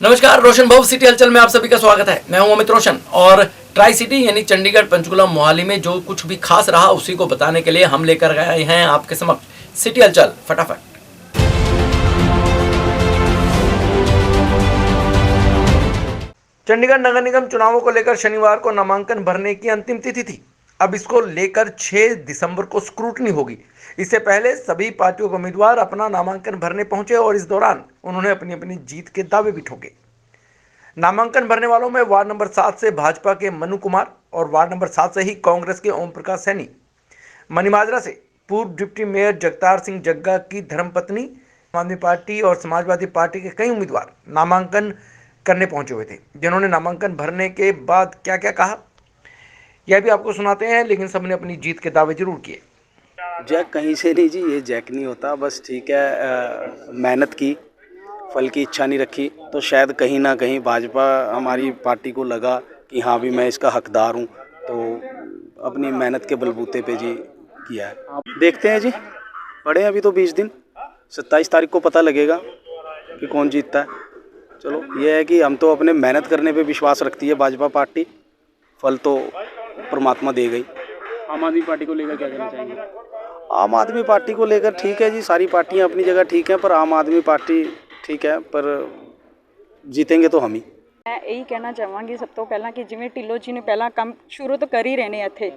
नमस्कार, रोशन भव सिटी हलचल में आप सभी का स्वागत है। मैं हूं अमित रोशन और ट्राई सिटी यानी चंडीगढ़, पंचकुला, मोहाली में जो कुछ भी खास रहा उसी को बताने के लिए हम लेकर गए हैं आपके समक्ष सिटी हलचल फटाफट। चंडीगढ़ नगर निगम चुनावों को लेकर शनिवार को नामांकन भरने की अंतिम तिथि थी। अब इसको लेकर 6 दिसंबर को स्क्रूटनी होगी। इससे पहले सभी पार्टियों के उम्मीदवार अपना नामांकन भरने पहुंचे और इस दौरान उन्होंने अपनी अपनी जीत के दावे भी ठोके। नामांकन भरने वालों में वार्ड नंबर 7 से भाजपा के मनु कुमार और वार्ड नंबर 7 से ही कांग्रेस के ओम प्रकाश सैनी, मनीमाजरा से पूर्व डिप्टी मेयर जगतार सिंह जग्गा की धर्मपत्नी, आम आदमी पार्टी और समाजवादी पार्टी के कई उम्मीदवार नामांकन करने पहुंचे हुए थे, जिन्होंने नामांकन भरने के बाद क्या क्या कहा यह भी आपको सुनाते हैं, लेकिन सबने अपनी जीत के दावे जरूर किए। जैक कहीं से नहीं जी, ये जैक नहीं होता, बस ठीक है, मेहनत की, फल की इच्छा नहीं रखी, तो शायद कहीं ना कहीं भाजपा हमारी पार्टी को लगा कि हाँ भी मैं इसका हकदार हूँ, तो अपनी मेहनत के बलबूते पे जी किया है। आप देखते हैं जी, पड़े हैं अभी तो 20 दिन, 27 तारीख को पता लगेगा कि कौन जीतता है। चलो ये है कि हम तो अपने मेहनत करने पे विश्वास रखती है भाजपा पार्टी, फल तो परमात्मा दे गई। आम आदमी पार्टी को लेकर क्या कहना चाहेंगे? आम आदमी पार्टी को लेकर ठीक है जी, सारी पार्टियां अपनी जगह ठीक हैं, पर आम आदमी पार्टी ठीक है, पर जीतेंगे तो हम ही। मैं यही कहना ਚਾਹਾਂਗੀ ਸਭ ਤੋਂ ਪਹਿਲਾਂ ਕਿ ਜਿਵੇਂ ਢਿੱਲੋਂ ਜੀ ਨੇ ਪਹਿਲਾਂ ਕੰਮ ਸ਼ੁਰੂ ਤੋਂ ਕਰ ਹੀ ਰਹੇ ਨੇ ਇੱਥੇ।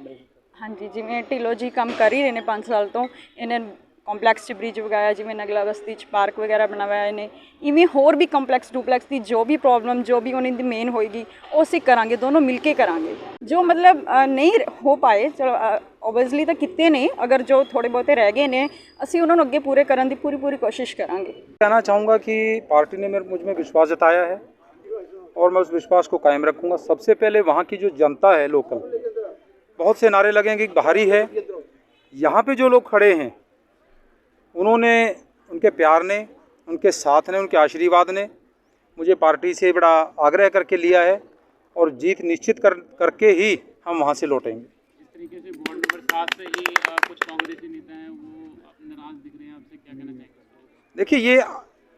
ਹਾਂਜੀ, ਜਿਵੇਂ ਢਿੱਲੋਂ ਜੀ ਕੰਮ ਕਰ ਹੀ ਰਹੇ ਨੇ 5 ਸਾਲ ਤੋਂ, ਇਹਨੇ ਕੰਪਲੈਕਸ 'ਚ ਬ੍ਰਿਜ ਵਗਾਇਆ, ਜਿਵੇਂ ਨਗਲਾ ਬਸਤੀ 'ਚ ਪਾਰਕ ਵਗੈਰਾ ਬਣਵਾਇਆ ਇਹਨੇ, ਇਵੇਂ ਹੋਰ ਵੀ ਕੰਪਲੈਕਸ ਡੁਪਲੈਕਸ ਦੀ ਜੋ ਵੀ ਪ੍ਰੋਬਲਮ ਜੋ ਵੀ ਉਹਨਾਂ ਦੀ ਮੇਨ ਹੋਏਗੀ ਉਹ ਅਸੀਂ ਕਰਾਂਗੇ, ਦੋਨੋਂ ਮਿਲ ਕੇ ਕਰਾਂਗੇ। ਜੋ ਮਤਲਬ ਨਹੀਂ ਹੋ ਪਾਏ, ਚਲੋ ਓਬਵੀਅਸਲੀ ਤਾਂ ਕੀਤੇ ਨੇ, ਅਗਰ ਜੋ ਥੋੜੇ ਬਹੁਤੇ ਰਹਿ ਗਏ ਨੇ ਅਸੀਂ ਉਹਨਾਂ ਨੂੰ ਅੱਗੇ पूरे ਕਰਨ ਦੀ पूरी कोशिश करांगे। कहना चाहूँगा कि पार्टी ने मुझ में विश्वास जताया है और मैं उस विश्वास को कायम रखूँगा। सबसे पहले वहाँ की जो जनता है लोकल, बहुत से नारे लगेंगे कि भारी है, यहाँ पे जो लोग खड़े हैं उन्होंने, उनके प्यार ने, उनके साथ ने, उनके आशीर्वाद ने मुझे पार्टी से बड़ा आग्रह करके लिया है और जीत निश्चित करके ही हम वहाँ से लौटेंगे। इस तरीके से वार्ड नंबर 7 से ही कुछ कांग्रेसी नेता हैं वो नाराज दिख रहे हैं, आपसे क्या कहना चाहेंगे? देखिए, ये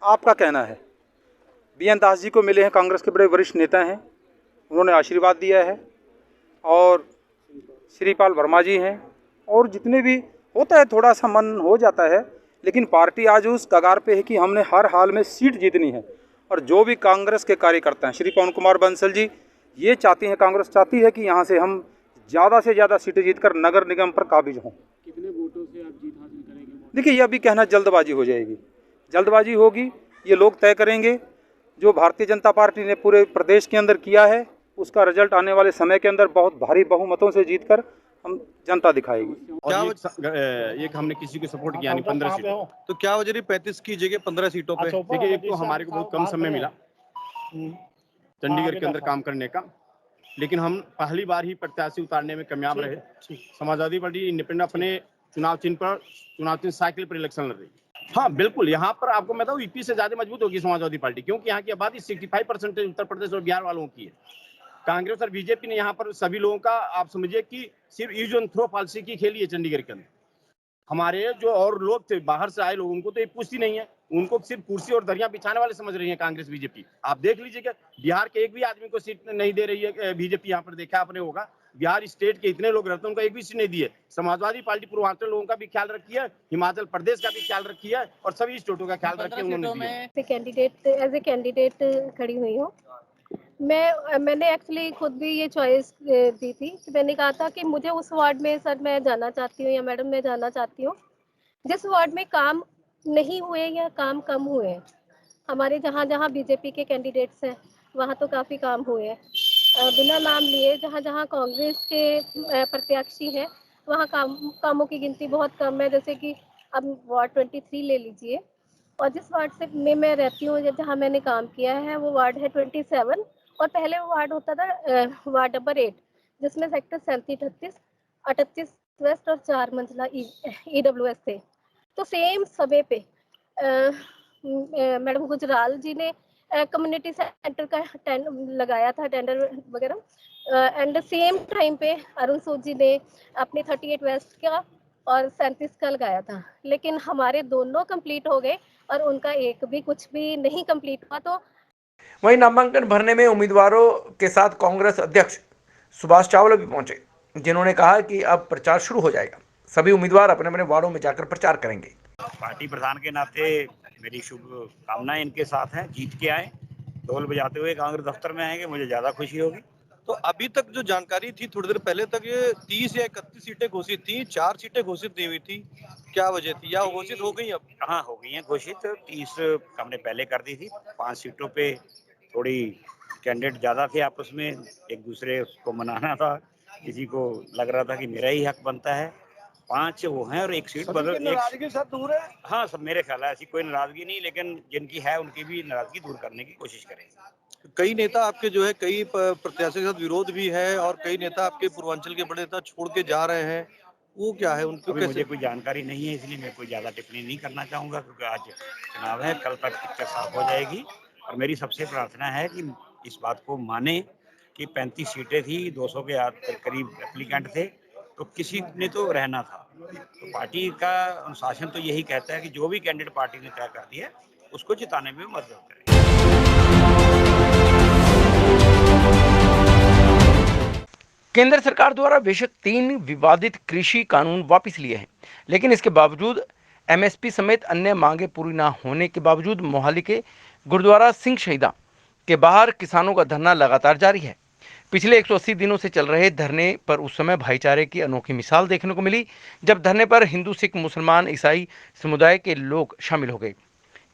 आपका कहना है। बीएन दास जी को मिले हैं, कांग्रेस के बड़े वरिष्ठ नेता हैं, उन्होंने आशीर्वाद दिया है, और श्रीपाल वर्मा जी हैं, और जितने भी होता है थोड़ा सा मन हो जाता है, लेकिन पार्टी आज उस कगार पे है कि हमने हर हाल में सीट जीतनी है। और जो भी कांग्रेस के कार्यकर्ता हैं, श्री पवन कुमार बंसल जी ये चाहती हैं, कांग्रेस चाहती है कि यहाँ से हम ज़्यादा से ज़्यादा सीटें जीतकर नगर निगम पर काबिज हों। कितने वोटों से आप जीत हासिल करेंगे? देखिए, ये अभी कहना जल्दबाजी हो जाएगी, जल्दबाजी होगी, ये लोग तय करेंगे। जो भारतीय जनता पार्टी ने पूरे प्रदेश के अंदर किया है उसका रिजल्ट आने वाले समय के अंदर बहुत भारी बहुमतों से जीतकर हम जनता दिखाएगी। क्या ये हमने किसी को सपोर्ट किया नहीं 15 सीटों, तो क्या वजह 35 की जगह 15 सीटों पे? देखिए, एक तो हमारे को बहुत कम समय मिला चंडीगढ़ के अंदर काम करने का, लेकिन हम पहली बार ही प्रत्याशी उतारने में कामयाब रहे। समाजवादी पार्टी इंडिपेंडेंट अपने चुनाव चिन्ह साइकिल पर इलेक्शन लड़ रही। हाँ बिल्कुल, यहाँ पर आपको मैं बताऊँ यूपी से ज्यादा मजबूत होगी समाजवादी पार्टी, क्योंकि यहाँ की आबादी 65% उत्तर प्रदेश और बिहार वालों की है। कांग्रेस और बीजेपी ने यहाँ पर सभी लोगों का, आप समझिए कि सिर्फ यूज एंड थ्रो पॉलिसी की खेली है चंडीगढ़ के अंदर। हमारे जो और लोग थे बाहर से आए लोगों को तो ये पूछती नहीं है, उनको सिर्फ कुर्सी और दरिया बिछाने वाले समझ रही है कांग्रेस बीजेपी। आप देख लीजिएगा, बिहार के एक भी आदमी को सीट नहीं दे रही है बीजेपी। यहाँ पर देखा आपने होगा, बिहार स्टेट के इतने लोग रहते हैं, उनका एक भी सीट नहीं दिए। समाजवादी पार्टी पूर्वांचल लोगों का भी ख्याल रखी है, हिमाचल प्रदेश का भी ख्याल रखी है, और सभी स्टेटों का ख्याल रखी है उन्होंने। एज ए कैंडिडेट खड़ी हुई हूँ। मैंने एक्चुअली खुद भी ये चॉइस दी थी कि मैंने कहा था कि मुझे उस वार्ड में सर मैं जाना चाहती हूँ, या मैडम मैं जाना चाहती हूँ जिस वार्ड में काम नहीं हुए या काम कम हुए हैं। हमारे जहाँ जहाँ बीजेपी के कैंडिडेट्स हैं वहाँ तो काफ़ी काम हुए हैं। बिना नाम लिए जहाँ जहाँ कांग्रेस के प्रत्याशी हैं वहाँ कामों की गिनती बहुत कम है। जैसे कि अब वार्ड 23 ले लीजिए, और जिस वार्ड से मैं रहती हूँ, जहाँ मैंने काम किया है, वो वार्ड है 27, और पहले वो वार्ड होता था वार्ड नंबर 8, जिसमें सेक्टर 37, 38 वेस्ट और 4 मंजिला EWS थे। तो सेम समय पे मैडम गुजराल जी ने कम्युनिटी सेंटर का लगाया था टेंडर वगैरह, एंड सेम टाइम पे अरुण सूद जी ने अपने 38 वेस्ट का और 37 का लगाया था। लेकिन हमारे दोनों कंप्लीट हो गए और उनका एक भी कुछ भी नहीं कंप्लीट हुआ। तो वहीं नामांकन भरने में उम्मीदवारों के साथ कांग्रेस अध्यक्ष सुभाष चावला भी पहुंचे, जिन्होंने कहा कि अब प्रचार शुरू हो जाएगा। सभी उम्मीदवार अपने अपने वार्डों में जाकर प्रचार करेंगे। पार्टी प्रधान के नाते मेरी शुभ कामनाएं इनके साथ हैं, जीत के आए, ढोल बजाते हुए कांग्रेस दफ्तर में आएंगे, मुझे ज्यादा खुशी होगी। तो अभी तक जो जानकारी थी थोड़ी देर पहले तक ये 30 या 31 सीटें घोषित थी, 4 सीटें घोषित नहीं हुई थी, क्या वजह थी या घोषित हो गई? अब हाँ हो गई हैं घोषित, 30 हमने पहले कर दी थी। 5 सीटों पे थोड़ी कैंडिडेट ज्यादा थे, आपस में एक दूसरे को मनाना था, किसी को लग रहा था कि मेरा ही हक बनता है। 5 वो हैं और 1 सीट बदल, नाराजगी सब दूर है। हाँ सब मेरे ख्याल है ऐसी कोई नाराजगी नहीं, लेकिन जिनकी है उनकी भी नाराजगी दूर करने की कोशिश करेंगे। कई नेता आपके जो है कई प्रत्याशी के साथ विरोध भी है और कई नेता आपके पूर्वांचल के बड़े नेता छोड़ के जा रहे हैं, वो क्या है उनको कैसे? मुझे कोई जानकारी नहीं है, इसलिए मैं कोई ज्यादा टिप्पणी नहीं करना चाहूंगा, क्योंकि आज चुनाव है, कल तक पिक्चर साफ हो जाएगी। और मेरी सबसे प्रार्थना है कि इस बात को माने कि 35 सीटें थी, 200 के करीब एप्लीकेंट थे, तो किसी ने तो रहना था। तो पार्टी का अनुशासन तो यही कहता है कि जो भी कैंडिडेट पार्टी ने तय कर दिया उसको जिताने में मदद करें। केंद्र सरकार द्वारा बेशक 3 विवादित कृषि कानून वापस लिए हैं, लेकिन इसके बावजूद एमएसपी समेत अन्य मांगे पूरी न होने के बावजूद मोहाली के गुरुद्वारा सिंह शहीदा के बाहर किसानों का धरना लगातार जारी है। पिछले 180 दिनों से चल रहे धरने पर उस समय भाईचारे की अनोखी मिसाल देखने को मिली, जब धरने पर हिंदू, सिख, मुसलमान, ईसाई समुदाय के लोग शामिल हो गए।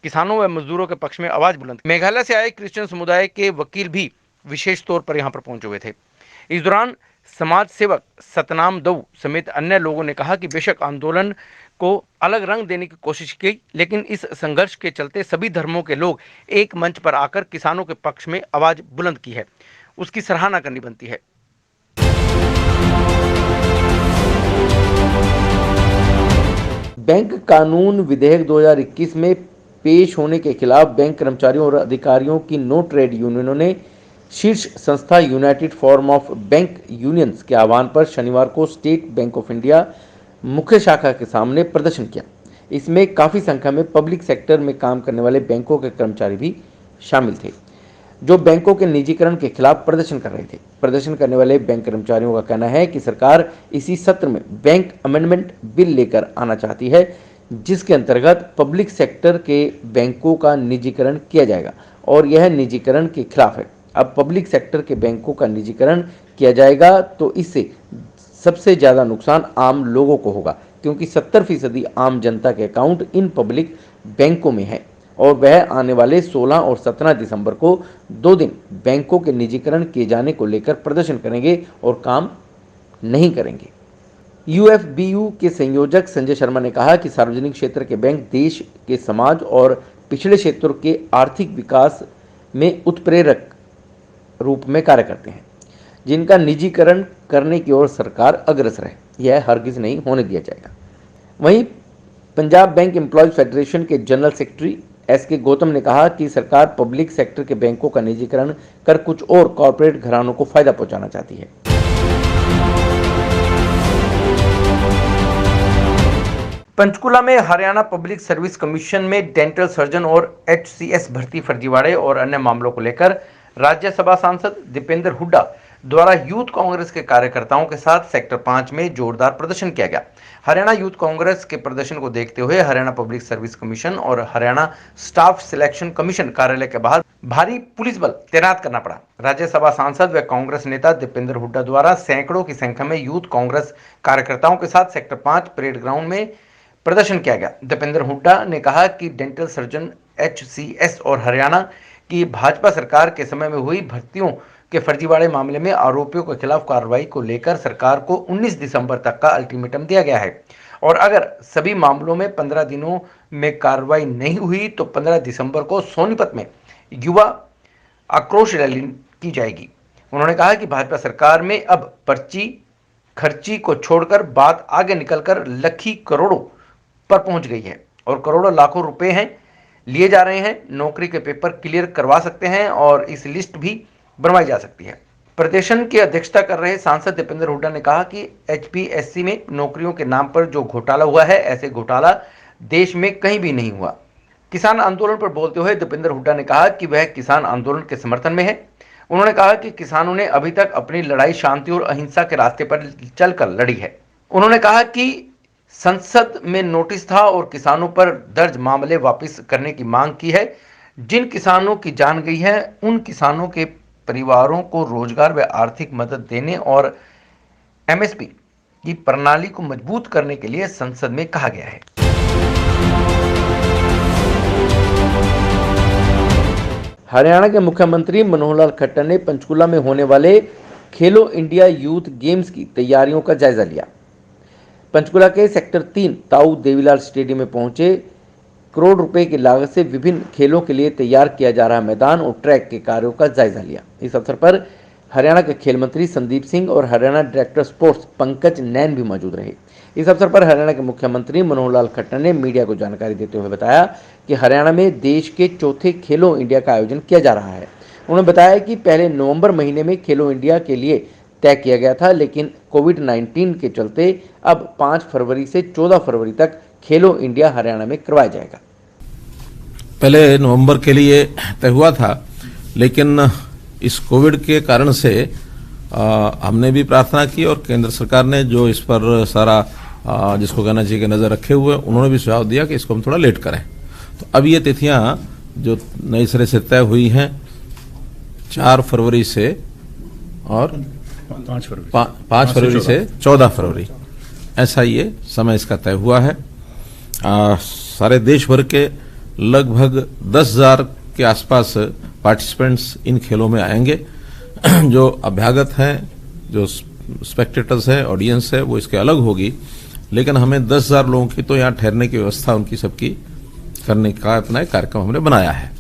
किसानों व मजदूरों के पक्ष में आवाज बुलंद। मेघालय से आए क्रिश्चियन समुदाय के वकील भी विशेष तौर पर यहां पर पहुंचे हुए थे। इस दौरान समाज सेवक सतनाम दऊ समेत अन्य लोगों ने कहा कि बेशक आंदोलन को अलग रंग देने की कोशिश की, लेकिन इस संघर्ष के चलते सभी धर्मों के लोग एक मंच पर आकर किसानों के पक्ष में आवाज बुलंद की है, उसकी सराहना करनी बनती है। बैंक कानून विधेयक 2021 में पेश होने के खिलाफ बैंक कर्मचारियों और अधिकारियों की नो ट्रेड यूनियनों ने शीर्ष संस्था United forum of bank unions के आह्वान पर शनिवार को स्टेट बैंक ऑफ इंडिया मुख्य शाखा के सामने प्रदर्शन किया। इसमें काफ़ी संख्या में पब्लिक सेक्टर में काम करने वाले बैंकों के कर्मचारी भी शामिल थे, जो बैंकों के निजीकरण के खिलाफ प्रदर्शन कर रहे थे। प्रदर्शन करने वाले बैंक कर्मचारियों का कहना है कि सरकार इसी सत्र में बैंक अमेंडमेंट बिल लेकर आना चाहती है, जिसके अंतर्गत पब्लिक सेक्टर के बैंकों का निजीकरण किया जाएगा और यह निजीकरण के खिलाफ है। अब पब्लिक सेक्टर के बैंकों का निजीकरण किया जाएगा तो इससे सबसे ज़्यादा नुकसान आम लोगों को होगा, क्योंकि 70% आम जनता के अकाउंट इन पब्लिक बैंकों में है और वह आने वाले 16 और 17 दिसंबर को 2 दिन बैंकों के निजीकरण किए जाने को लेकर प्रदर्शन करेंगे और काम नहीं करेंगे। यूएफबीयू के संयोजक संजय शर्मा ने कहा कि सार्वजनिक क्षेत्र के बैंक देश के समाज और पिछड़े क्षेत्रों के आर्थिक विकास में उत्प्रेरक रूप में कार्य करते हैं, जिनका निजीकरण करने की ओर सरकार अग्रसर है। यह हरगिज नहीं होने दिया जाएगा। वहीं पंजाब बैंक एम्प्लॉयज फेडरेशन के जनरल सेक्रेटरी एसके गौतम ने कहा कि सरकार पब्लिक सेक्टर के बैंकों का निजीकरण कर कुछ और कॉर्पोरेट घरानों को फायदा पहुंचाना चाहती है। पंचकुला में हरियाणा पब्लिक सर्विस कमीशन में डेंटल सर्जन और HCS भर्ती फर्जीवाड़े और अन्य मामलों को लेकर राज्यसभा सांसद दीपेंद्र हुड्डा द्वारा यूथ कांग्रेस के कार्यकर्ताओं के साथ सेक्टर 5 में जोरदार प्रदर्शन किया गया। हरियाणा यूथ कांग्रेस के प्रदर्शन को देखते हुए हरियाणा पब्लिक सर्विस कमीशन और हरियाणा स्टाफ सिलेक्शन कमीशन कार्यालय के बाहर भारी पुलिस बल तैनात करना पड़ा। राज्यसभा सांसद व कांग्रेस नेता दीपेंद्र हुड्डा द्वारा सैकड़ों की संख्या में यूथ कांग्रेस कार्यकर्ताओं के साथ सेक्टर 5 परेड ग्राउंड में प्रदर्शन किया गया। दीपेंद्र हुड्डा ने कहा कि डेंटल सर्जन HCS और हरियाणा की भाजपा सरकार के समय में हुई भर्तियों के फर्जीवाड़े मामले में आरोपियों के खिलाफ कार्रवाई को लेकर सरकार को 19 दिसंबर तक का अल्टीमेटम दिया गया है और अगर सभी मामलों में 15 दिनों में कार्रवाई नहीं हुई तो 15 दिसंबर को सोनीपत में युवा आक्रोश रैली की जाएगी। उन्होंने कहा कि भाजपा सरकार में अब पर्ची खर्ची को छोड़कर बात आगे निकलकर लाखों करोड़ों पर पहुंच गई है और करोड़ों लाखों रुपए हैं लिए जा रहे हैं। नौकरी के पेपर क्लियर करवा सकते हैं और इस लिस्ट भी बनवाई जा सकती है। प्रदर्शन की अध्यक्षता कर रहे सांसद दीपेंद्र हुड्डा ने कहा कि HPSC में नौकरियों के नाम पर जो घोटाला हुआ है, ऐसे घोटाला देश में कहीं भी नहीं हुआ। किसान आंदोलन पर बोलते हुए दीपेंद्र हुड्डा ने कहा कि वह किसान आंदोलन के समर्थन में है। उन्होंने कहा कि किसानों ने अभी तक अपनी लड़ाई शांति और अहिंसा के रास्ते पर चलकर लड़ी है। उन्होंने कहा कि संसद में नोटिस था और किसानों पर दर्ज मामले वापस करने की मांग की है। जिन किसानों की जान गई है उन किसानों के परिवारों को रोजगार व आर्थिक मदद देने और एमएसपी की प्रणाली को मजबूत करने के लिए संसद में कहा गया है। हरियाणा के मुख्यमंत्री मनोहर लाल खट्टर ने पंचकुला में होने वाले खेलो इंडिया यूथ गेम्स की तैयारियों का जायजा लिया। पंचकुला के सेक्टर 3 ताऊ देवीलाल स्टेडियम में पहुंचे करोड़ रुपए की लागत से विभिन्न खेलों के लिए तैयार किया जा रहा मैदान और ट्रैक के कार्यों का जायजा लिया। इस अवसर पर हरियाणा के खेल मंत्री संदीप सिंह और हरियाणा डायरेक्टर स्पोर्ट्स पंकज नैन भी मौजूद रहे। इस अवसर पर हरियाणा के मुख्यमंत्री मनोहर लाल खट्टर ने मीडिया को जानकारी देते हुए बताया कि हरियाणा में देश के चौथे खेलो इंडिया का आयोजन किया जा रहा है। उन्होंने बताया कि पहले नवंबर महीने में खेलो इंडिया के लिए तय किया गया था, लेकिन कोविड-19 के चलते अब 5 फरवरी से 14 फरवरी तक खेलो इंडिया हरियाणा में करवाया जाएगा। पहले नवंबर के लिए तय हुआ था, लेकिन इस कोविड के कारण से हमने भी प्रार्थना की और केंद्र सरकार ने जो इस पर सारा जिसको कहना चाहिए कि नजर रखे हुए, उन्होंने भी सुझाव दिया कि इसको हम थोड़ा लेट करें। तो अब ये तिथियां जो नई सिरे से तय हुई हैं 4 फरवरी से और 5 फरवरी से 14 फरवरी, ऐसा ये समय इसका तय हुआ है। सारे देश भर के लगभग 10,000 के आसपास पार्टिसिपेंट्स इन खेलों में आएंगे। जो अभ्यागत हैं, जो स्पेक्टेटर्स हैं, ऑडियंस है, वो इसके अलग होगी, लेकिन हमें 10,000 लोगों की तो यहाँ ठहरने की व्यवस्था उनकी सबकी करने का अपना एक कार्यक्रम हमने बनाया है।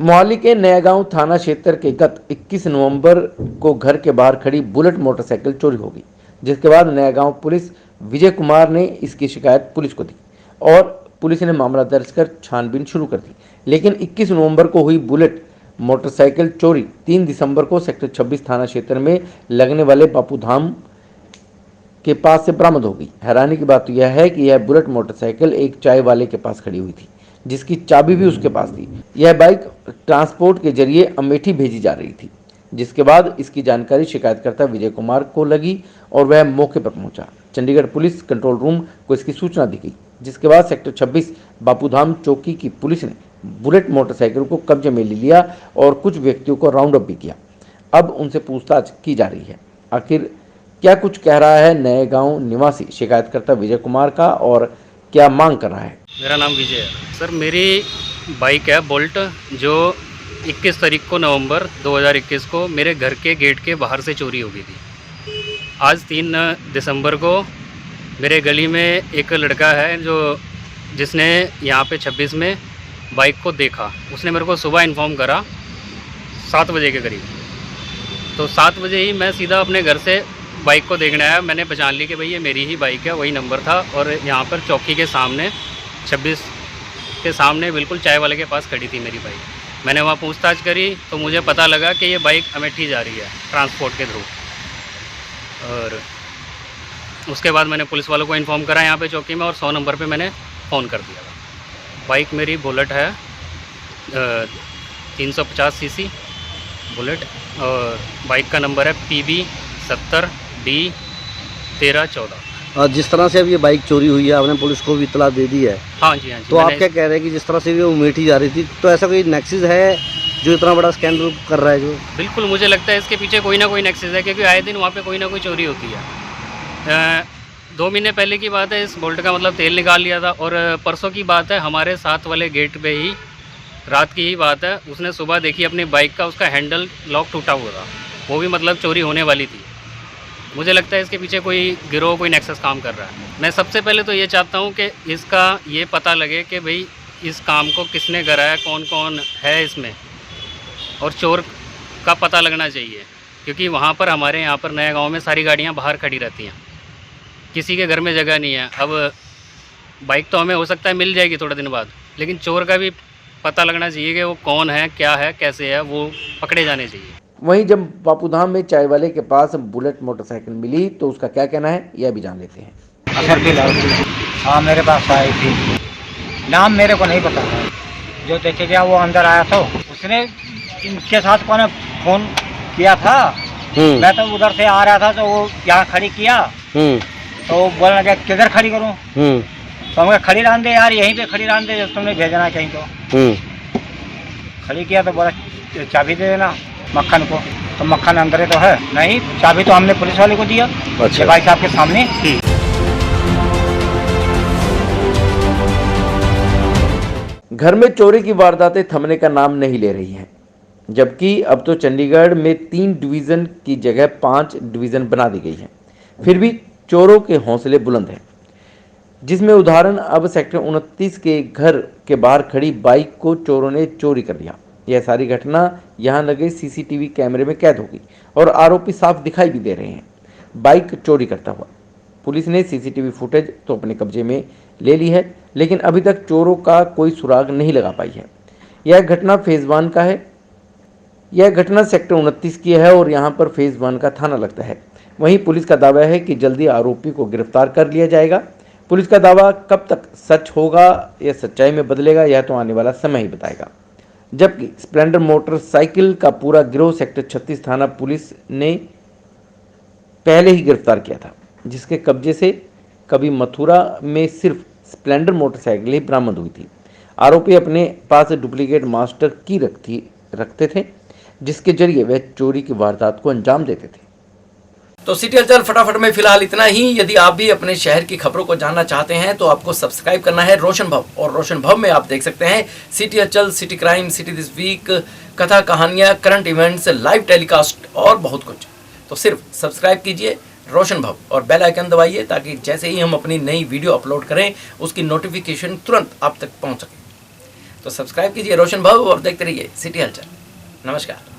मोहाली के नया गांव थाना क्षेत्र के गत 21 नवंबर को घर के बाहर खड़ी बुलेट मोटरसाइकिल चोरी हो गई, जिसके बाद नया गांव पुलिस विजय कुमार ने इसकी शिकायत पुलिस को दी और पुलिस ने मामला दर्ज कर छानबीन शुरू कर दी। लेकिन 21 नवंबर को हुई बुलेट मोटरसाइकिल चोरी 3 दिसंबर को सेक्टर 26 थाना क्षेत्र में लगने वाले बापू धाम के पास से बरामद हो गई। हैरानी की बात यह है कि यह बुलेट मोटरसाइकिल एक चाय वाले के पास खड़ी हुई थी, जिसकी चाबी भी उसके पास थी। यह बाइक ट्रांसपोर्ट के जरिए अमेठी भेजी जा रही थी, जिसके बाद इसकी जानकारी शिकायतकर्ता विजय कुमार को लगी और वह मौके पर पहुंचा। चंडीगढ़ पुलिस कंट्रोल रूम को इसकी सूचना दी गई, जिसके बाद सेक्टर 26 बापूधाम चौकी की पुलिस ने बुलेट मोटरसाइकिल को कब्जे में ले लिया और कुछ व्यक्तियों को राउंड अप भी किया। अब उनसे पूछताछ की जा रही है। आखिर क्या कुछ कह रहा है नए गांव निवासी शिकायतकर्ता विजय कुमार का और क्या मांग कर रहा है। मेरा नाम विजय है सर। मेरी बाइक है बोल्ट, जो 21 तारीख को नवंबर 2021 को मेरे घर के गेट के बाहर से चोरी हो गई थी। आज 3 दिसंबर को मेरे गली में एक लड़का है जिसने यहाँ पे 26 में बाइक को देखा। उसने मेरे को सुबह इन्फॉर्म करा 7 बजे के करीब। तो 7 बजे ही मैं सीधा अपने घर से बाइक को देखने आया। मैंने पहचान ली कि भाई ये मेरी ही बाइक है, वही नंबर था। और यहाँ पर चौकी के सामने 26 के सामने बिल्कुल चाय वाले के पास खड़ी थी मेरी बाइक। मैंने वहाँ पूछताछ करी तो मुझे पता लगा कि ये बाइक अमेठी जा रही है ट्रांसपोर्ट के थ्रू। और उसके बाद मैंने पुलिस वालों को इन्फॉर्म करा यहाँ पे चौकी में, और 100 नंबर पे मैंने फ़ोन कर दिया। बाइक मेरी बुलेट है 350 सीसी बुलेट, और बाइक का नंबर है PB 70D1314। जिस तरह से अब ये बाइक चोरी हुई है, आपने पुलिस को भी इतला दे दी है। हाँ जी, हाँ जी। तो आप क्या कह रहे हैं कि जिस तरह से वो अमेठी जा रही थी, तो ऐसा कोई नेक्सस है जो इतना बड़ा स्कैंडल कर रहा है? जो बिल्कुल मुझे लगता है इसके पीछे कोई ना कोई नेक्सस है, क्योंकि आए दिन वहाँ पे कोई ना कोई चोरी होती है। 2 महीने पहले की बात है, इस बोल्ट का मतलब तेल निकाल लिया था। और परसों की बात है, हमारे साथ वाले गेट पे ही रात की ही बात है, उसने सुबह देखी अपनी बाइक का उसका हैंडल लॉक टूटा हुआ था। वो भी मतलब चोरी होने वाली थी। मुझे लगता है इसके पीछे कोई गिरोह, कोई नेक्सस काम कर रहा है। मैं सबसे पहले तो ये चाहता हूँ कि इसका ये पता लगे कि भाई इस काम को किसने कराया, कौन कौन है इसमें, और चोर का पता लगना चाहिए। क्योंकि वहाँ पर हमारे यहाँ पर नया गांव में सारी गाड़ियाँ बाहर खड़ी रहती हैं, किसी के घर में जगह नहीं है। अब बाइक तो हमें हो सकता है मिल जाएगी थोड़े दिन बाद, लेकिन चोर का भी पता लगना चाहिए कि वो कौन है, क्या है, कैसे है, वो पकड़े जाने चाहिए। वहीं जब बापूधाम में चाय वाले के पास बुलेट मोटरसाइकिल मिली तो उसका क्या कहना है, यह भी जान लेते हैं। असर फिलहाल हाँ मेरे पास आई थी। नाम मेरे को नहीं पता है। जो देखे गया वो अंदर आया तो उसने इनके साथ कौन फोन किया था। मैं तो उधर से आ रहा था तो वो यहाँ खड़ी किया तो वो बोलने लगा किधर खड़ी करूँ। तो हमने खड़ी रहने दे यार, यहीं पे खड़ी रहने दे, जब तुमने भेजना है कहीं तो। खड़ी किया तो बोला चाबी दे देना मक्खन को। तो मक्खन अंदर तो है नहीं, चाबी तो हमने पुलिस वाले को दिया। अच्छा। भाई साहब के सामने। घर में चोरी की वारदातें थमने का नाम नहीं ले रही हैं, जबकि अब तो चंडीगढ़ में 3 डिवीज़न की जगह 5 डिवीज़न बना दी गई है। फिर भी चोरों के हौसले बुलंद हैं, जिसमें उदाहरण अब सेक्टर 29 के घर के बाहर खड़ी बाइक को चोरों ने चोरी कर लिया। यह सारी घटना यहां लगे सीसीटीवी कैमरे में कैद हो गई और आरोपी साफ दिखाई भी दे रहे हैं बाइक चोरी करता हुआ। पुलिस ने सीसीटीवी फुटेज तो अपने कब्जे में ले ली है, लेकिन अभी तक चोरों का कोई सुराग नहीं लगा पाई है। यह घटना फेज़ 1 का है। यह घटना सेक्टर 29 की है और यहाँ पर फेज़ 1 का थाना लगता है। वहीं पुलिस का दावा है कि जल्दी आरोपी को गिरफ्तार कर लिया जाएगा। पुलिस का दावा कब तक सच होगा या सच्चाई में बदलेगा, यह तो आने वाला समय ही बताएगा। जबकि स्प्लेंडर मोटरसाइकिल का पूरा गिरोह सेक्टर 36 थाना पुलिस ने पहले ही गिरफ्तार किया था, जिसके कब्जे से कभी मथुरा में सिर्फ स्प्लेंडर मोटरसाइकिल ही बरामद हुई थी। आरोपी अपने पास डुप्लीकेट मास्टर की रखते थे, जिसके जरिए वह चोरी की वारदात को अंजाम देते थे। तो सिटी हलचल फटाफट में फिलहाल इतना ही। यदि आप भी अपने शहर की खबरों को जानना चाहते हैं तो आपको सब्सक्राइब करना है रोशन भव, और रोशन भव में आप देख सकते हैं सिटी हलचल, city crime, city this week, कथा कहानियां, करंट इवेंट्स, लाइव टेलीकास्ट और बहुत कुछ। तो सिर्फ सब्सक्राइब कीजिए रोशन भव और बेल आइकन दबाइए, ताकि जैसे ही हम अपनी नई वीडियो अपलोड करें उसकी नोटिफिकेशन तुरंत आप तक पहुंच सके। तो सब्सक्राइब कीजिए रोशन भव और देखते रहिए सिटी हलचल। नमस्कार।